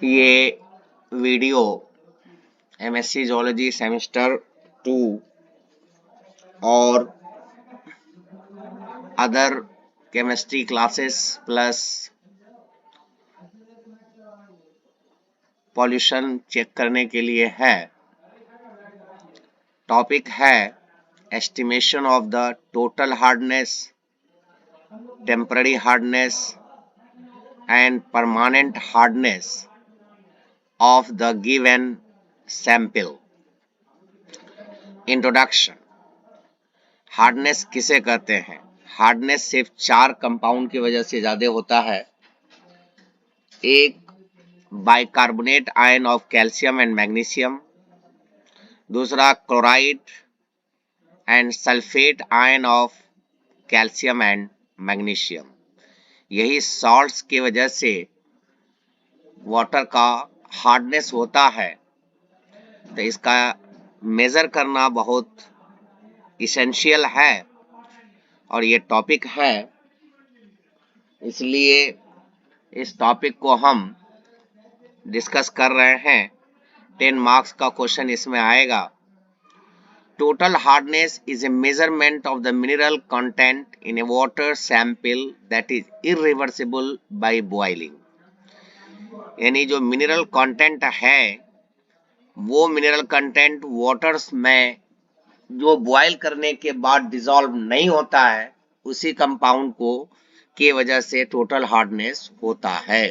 ये video MSc zoology semester 2 और other chemistry classes plus pollution check करने के लिए है। टॉपिक है estimation of the total hardness, temporary hardness and permanent hardness of the given sample. Introduction. Hardness किसे कहते हैं? हार्डनेस सिर्फ 4 कंपाउंड की वजह से ज्यादा होता है। एक, bicarbonate ion of calcium and magnesium. दूसरा, chloride and sulphate ion of calcium and magnesium. यही सॉल्ट्स की वजह से वाटर का हार्डनेस होता है। तो इसका मेजर करना बहुत इसेंशियल है और ये टॉपिक है, इसलिए इस टॉपिक को हम डिस्कस कर रहे हैं। 10 मार्क्स का क्वेश्चन इसमें आएगा। Total hardness is a measurement of the mineral content in A water sample that is irreversible by boiling. यानी जो मिनरल कंटेंट है वो मिनरल कंटेंट वाटर्स में जो बॉयल करने के बाद डिसॉल्व नहीं होता है, उसी कंपाउंड को के वजह से टोटल हार्डनेस होता है।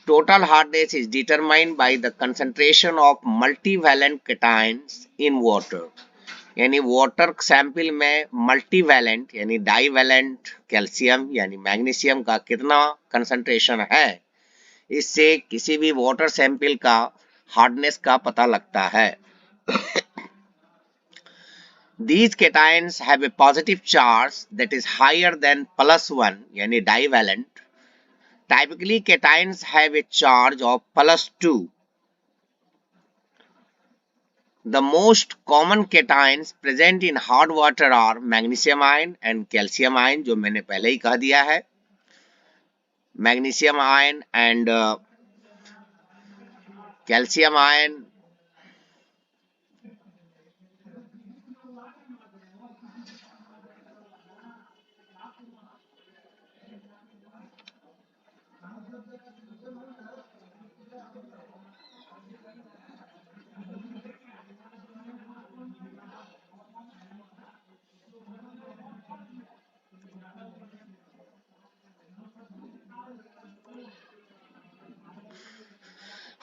Total hardness is determined by the concentration of multivalent cations in water. यानी वाटर सैंपल में मल्टीवैलेंट यानी डाईवैलेंट कैल्शियम यानी मैग्नीशियम का कितना कंसंट्रेशन है, इससे किसी भी वाटर सैंपल का हार्डनेस का पता लगता है। These cations have a positive charge that is higher than +1 यानी divalent. Typically cations have a charge of +2. The most common cations present in hard water are magnesium ion and calcium ion, जो मैंने पहले ही कह दिया है। Magnesium ion and calcium ion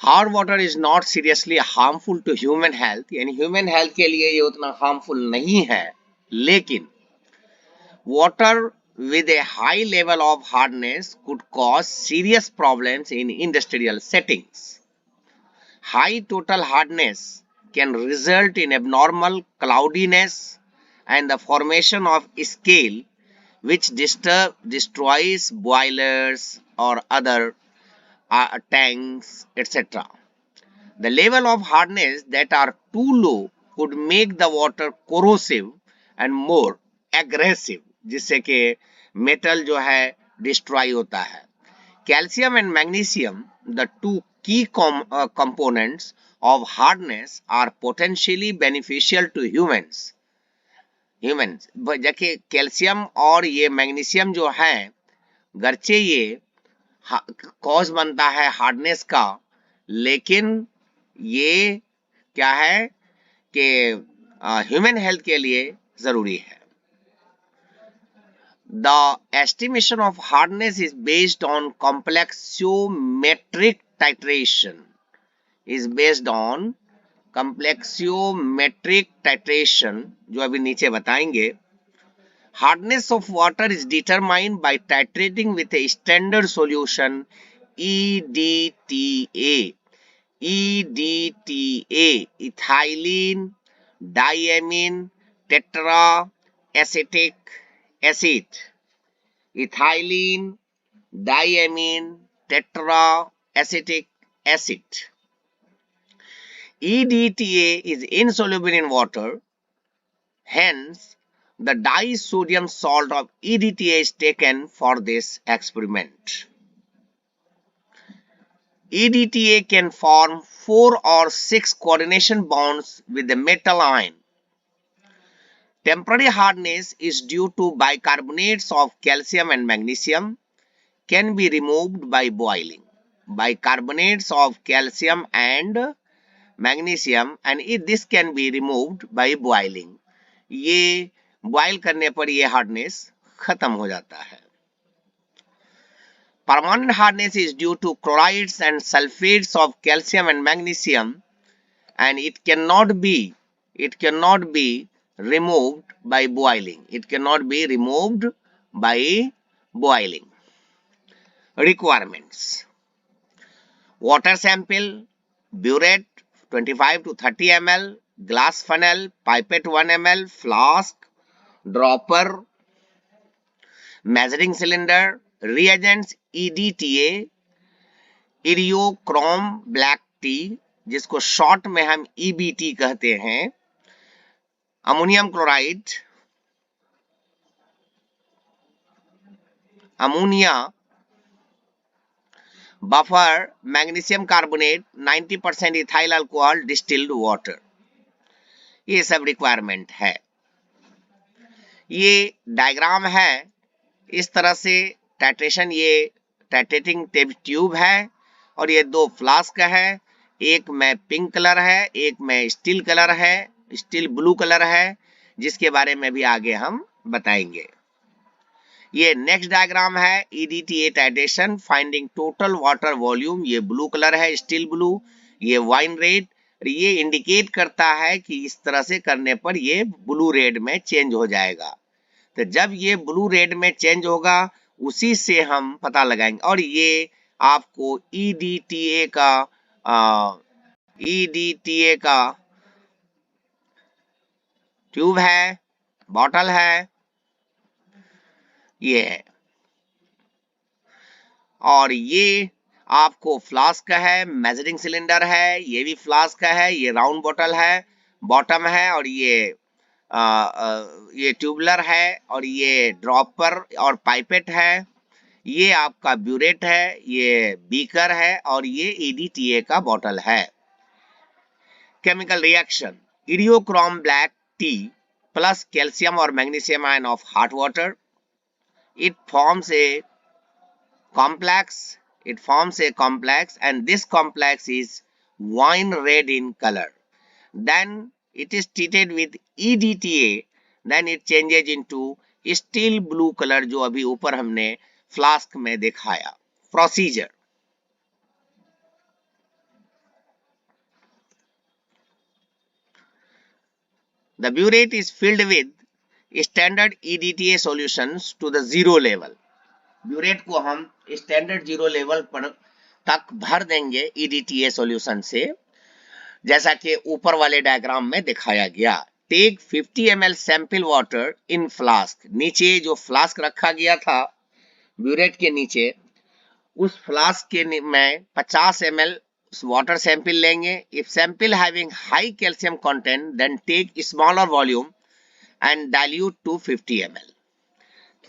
hard water is not seriously harmful to human health, यानी human health के लिए ये उतना हार्मफुल नहीं है, लेकिन water with a high level of hardness could cause serious problems in industrial settings. High total hardness can result in abnormal cloudiness and the formation of scale which destroys boilers or other tanks, etc. The level of hardness that are too low could make the water corrosive and more aggressive, जिससे कि metal जो है destroy होता है। Calcium and magnesium, the two की components of hardness, are potentially beneficial to humans. देखिए calcium और ये मैग्नीशियम जो है, गर्चे ये कॉज बनता है हार्डनेस का, लेकिन ये क्या है कि ह्यूमन हेल्थ के लिए जरूरी है। The estimation of hardness is based on complexiometric titration. जो अभी नीचे बताएंगे। Hardness of water is determined by titrating with a standard solution EDTA. EDTA, ethylene diamine tetraacetic acid. Ethylene diamine tetraacetic acid. EDTA is insoluble in water, hence the disodium salt of EDTA is taken for this experiment. EDTA can form 4 or 6 coordination bonds with the metal ion. Temporary hardness is due to bicarbonates of calcium and magnesium can be removed by boiling. Bicarbonates of calcium and magnesium and this can be removed by boiling. ये boil करने पर ये hardness खत्म हो जाता है. Permanent hardness is due to chlorides and sulfates of calcium and magnesium, and it cannot be removed by boiling. It cannot be removed by boiling. Requirements: water sample, burette 25 to 30 ml, glass funnel, pipette 1 ml, flask, dropper, measuring cylinder, reagents EDTA, Eriochrome black T जिसको short में हम EBT कहते हैं, ammonium chloride, ammonia, buffer, magnesium carbonate, 90% ethyl alcohol, distilled water. ये सब requirement है. ये diagram है. इस तरह से टाइट्रेशन, ये टाइट्रेटिंग ट्यूब है और ये 2 फ्लास्क है. एक में पिंक कलर है, एक में स्टील कलर है, स्टील ब्लू कलर है, जिसके बारे में भी आगे हम बताएंगे. ये नेक्स्ट डायग्राम है. EDTA titration finding total water volume. ये ब्लू कलर है, स्टील ब्लू. ये वाइन रेड. ये इंडिकेट करता है कि इस तरह से करने पर ये ब्लू रेड में चेंज हो जाएगा. तो जब ये ब्लू रेड में चेंज होगा उसी से हम पता लगाएंगे. और ये आपको EDTA का ट्यूब है, बॉटल है, ये है. और ये आपको फ्लास्क है, मेजरिंग सिलेंडर है, ये भी फ्लास्क है, ये राउंड बॉटल है, बॉटम है, और ये ट्यूबलर है, और ये ड्रॉपर और पाइपेट है. ये आपका ब्यूरेट है, ये बीकर है, और ये EDTA का बॉटल है. Chemical reaction: eriochrome black T plus calcium और magnesium ion of hot water. It forms a complex, and this complex is wine red in color. Then it is treated with EDTA, then it changes into steel blue color, जो अभी ऊपर हमने flask में दिखाया. Procedure: the burette is filled with standard EDTA solutions to the 0 level. Burette को हम standard 0 level पर तक भर देंगे EDTA सॉल्यूशन से, जैसा कि ऊपर वाले डायग्राम में दिखाया गया. Take 50 ml sample water in flask. नीचे जो फ्लास्क रखा गया था ब्यूरेट के नीचे, उस फ्लास्क के में 50 ml वाटर सैंपल लेंगे. If sample having high calcium content then take smaller volume and dilute to 50 ml.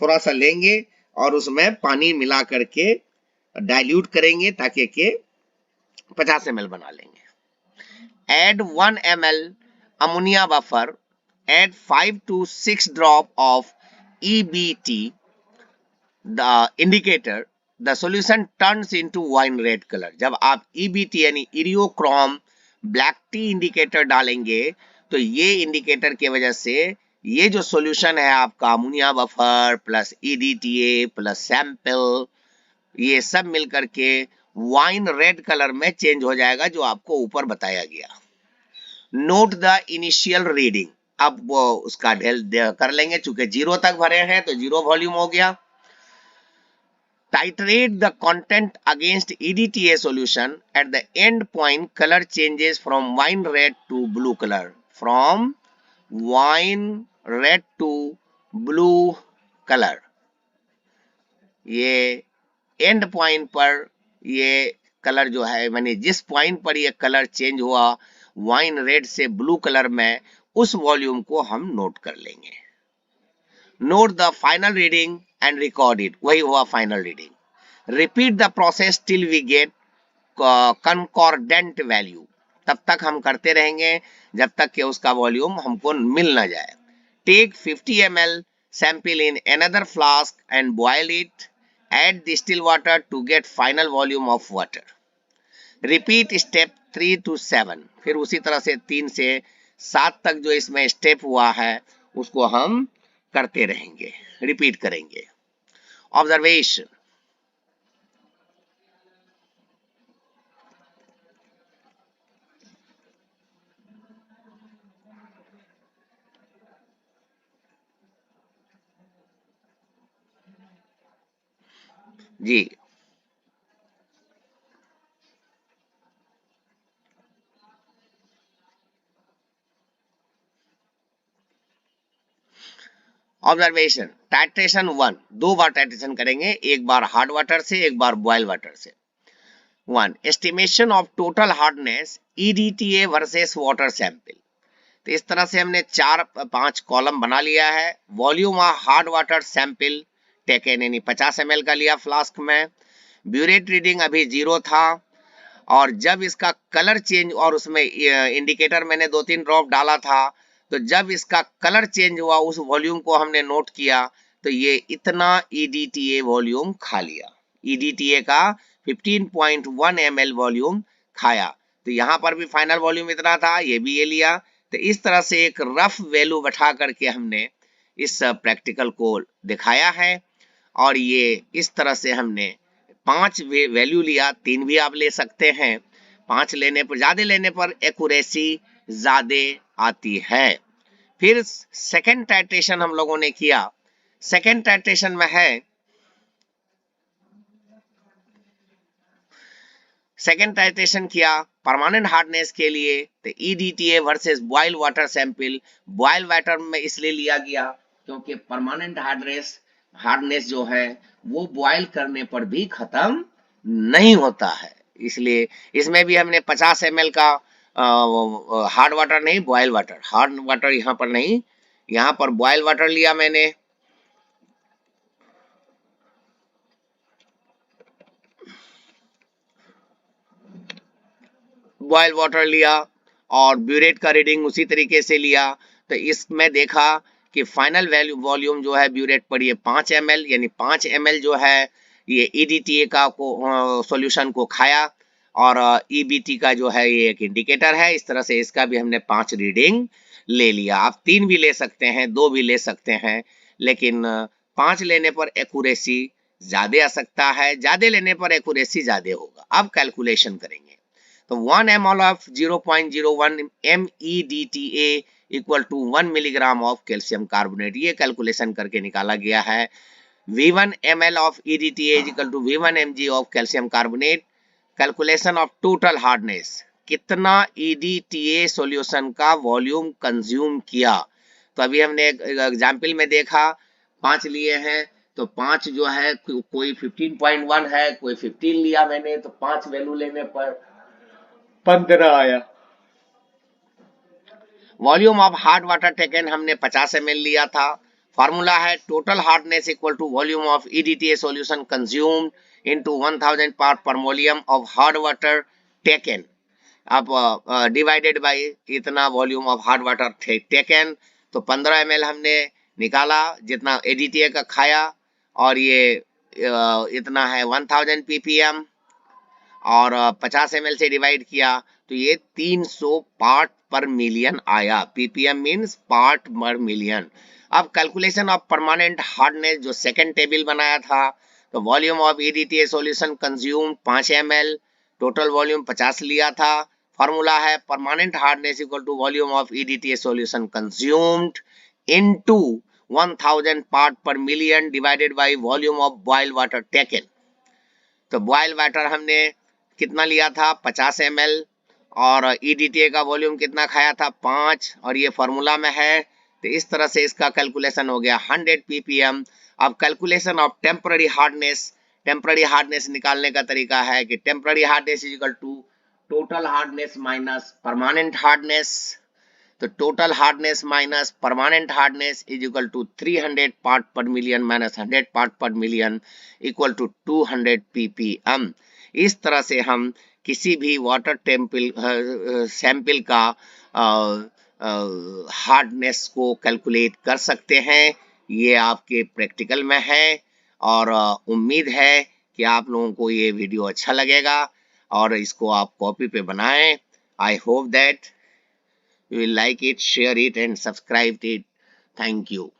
थोड़ा सा लेंगे और उसमें पानी मिला करके डाइल्यूट करेंगे ताकि के 50 ml बना लेंगे. Add 1 ml ammonia buffer. Add 5 to 6 drop of EBT, the indicator. The solution turns into wine red color. जब आप EBT यानी इरियोक्रोम ब्लैक टी इंडिकेटर डालेंगे तो ये इंडिकेटर की वजह से ये जो सॉल्यूशन है आपका ammonia buffer plus EDTA plus sample, ये सब मिलकर के वाइन रेड कलर में चेंज हो जाएगा, जो आपको ऊपर बताया गया. Note the initial reading. अब वो उसका ढेल कर लेंगे, चूंकि 0 तक भरे हैं तो 0 वॉल्यूम हो गया. Titrate the content against EDTA solution. At the end point, color changes from wine red to blue color. From wine red to blue color. ये एंड पॉइंट पर ये कलर जो है, माने जिस पॉइंट पर ये कलर चेंज हुआ वाइन रेड से ब्लू कलर में, उस वॉल्यूम को हम नोट कर लेंगे. Note the final reading and record it. वही हुआ final reading. Repeat the process till we get concordant value, तब तक हम करते रहेंगे जब तक कि उसका वॉल्यूम हमको मिल ना जाए। Take 50 ml sample in another flask and boil it. Add distilled water to get final volume of water. Repeat step 3 to 7. फिर उसी तरह से 3 से 7 तक जो इसमें स्टेप हुआ है उसको हम करते रहेंगे, रिपीट करेंगे। ऑब्जर्वेशन, जी ऑब्जर्वेशन, टाइट्रेशन 1, 2 बार टाइट्रेशन करेंगे, एक बार हार्ड वाटर से, एक बार बॉयल वाटर से। 1. Estimation of total hardness EDTA versus water sample. तो इस तरह से हमने 4-5 कॉलम बना लिया है। Volume of hard water sample taken यानी 50 ml का लिया फ्लास्क में। ब्यूरेट रीडिंग अभी 0 था, और जब इसका कलर चेंज, और उसमें इंडिकेटर मैंने 2-3 ड्रॉप डाला था, तो जब इसका कलर चेंज हुआ उस वॉल्यूम को हमने नोट किया, तो ये इतना EDTA वॉल्यूम खा लिया। EDTA का 15.1 ml वॉल्यूम खाया। तो यहाँ पर भी फाइनल वॉल्यूम इतना था, ये भी ये लिया। तो इस तरह से एक रफ वैल्यू बैठा करके हमने इस प्रैक्टिकल को दिखाया है, और ये इस तरह से हमने 5 वैल्यू लिया, 3 भी आप ले सकते हैं। 5 लेने पर, ज्यादा लेने पर एक्यूरेसी ज्यादा आती है। फिर सेकंड टाइट्रेशन हम लोगों ने किया। सेकंड टाइट्रेशन में है, सेकेंड टाइट्रेशन किया परमानेंट हार्डनेस के लिए, तो EDTA versus boil water sample. Boil water में इसलिए लिया गया क्योंकि परमानेंट हार्डनेस जो है वो बॉइल करने पर भी खत्म नहीं होता है, इसलिए इसमें भी हमने 50 ml का हार्ड वाटर नहीं, बॉइल वाटर, हार्ड वाटर यहाँ पर नहीं, यहाँ पर बॉइल वाटर लिया मैंने। बॉयल वाटर लिया और ब्यूरेट का रीडिंग उसी तरीके से लिया। तो इसमें देखा कि फाइनल वैल्यू वॉल्यूम जो है ब्यूरेट पर ये 5 ml, यानी 5 ml जो है ये EDTA का सॉल्यूशन को खाया, और EBT का जो है ये एक इंडिकेटर है। इस तरह से इसका भी हमने 5 रीडिंग ले लिया। आप 3 भी ले सकते हैं, 2 भी ले सकते हैं, लेकिन 5 लेने पर एक्यूरेसी ज्यादा आ सकता है, ज्यादा लेने पर एक्यूरेसी ज्यादा होगा। अब कैलकुलेशन करेंगे, तो 1 mol of 0.01 MEDTA equal to 1 milligram of calcium carbonate, ये कैलकुलेशन करके निकाला गया है। V1 ml of EDTA is equal to V1 mg of calcium carbonate. Calculation of total hardness, कितना EDTA सॉल्यूशन का वॉल्यूम कंज्यूम किया। तो अभी हमने एक एग्जाम्पल में देखा 5 लिए हैं, तो 5 जो है कोई 15.1 है, कोई 15 लिया मैंने, तो 5 वैल्यू लेने पर 15 आया। Volume of hard water taken हमने 50 ml लिया था। फार्मूला है total hardness equal to volume of EDTA solution consumed into 1000 part per volume of hard water taken. अब डिवाइडेड बाय इतना volume of hard water taken, तो 15 ml हमने निकाला जितना EDTA का खाया, और ये इतना है 1000 ppm, और 50 ml से डिवाइड किया तो ये 300 पार्ट पर मिलियन आया। ppm means part per million. अब कैलकुलेशन ऑफ परमानेंट हार्डनेस जो सेकंड टेबल बनाया था, तो volume of EDTA solution consume 5 ml, total volume 50 लिया था। फार्मूला है permanent hardness equal to volume of EDTA solution consumed into 1000 part per million divided by volume of boiled water taken. तो boiled water हमने कितना लिया था 50 ml, और EDTA का वॉल्यूम कितना खाया था 5, और ये फॉर्मूला में है। तो इस तरह से इसका कैलकुलेशन हो गया 100 ppm। अब कैलकुलेशन ऑफ टेम्पररी हार्डनेस निकालने का तरीका है कि temporary hardness is equal to total hardness minus permanent hardness. तो total hardness minus permanent hardness is equal to 300 part per million minus 100 part per million equal to 200 ppm। इस तरह से हम किसी भी वाटर टेम्पल सैंपल का hardness को calculate कर सकते हैं। ये आपके प्रैक्टिकल में है और उम्मीद है कि आप लोगों को ये वीडियो अच्छा लगेगा और इसको आप कॉपी पे बनाएं। I hope that you will like it, share it and subscribe it. Thank you.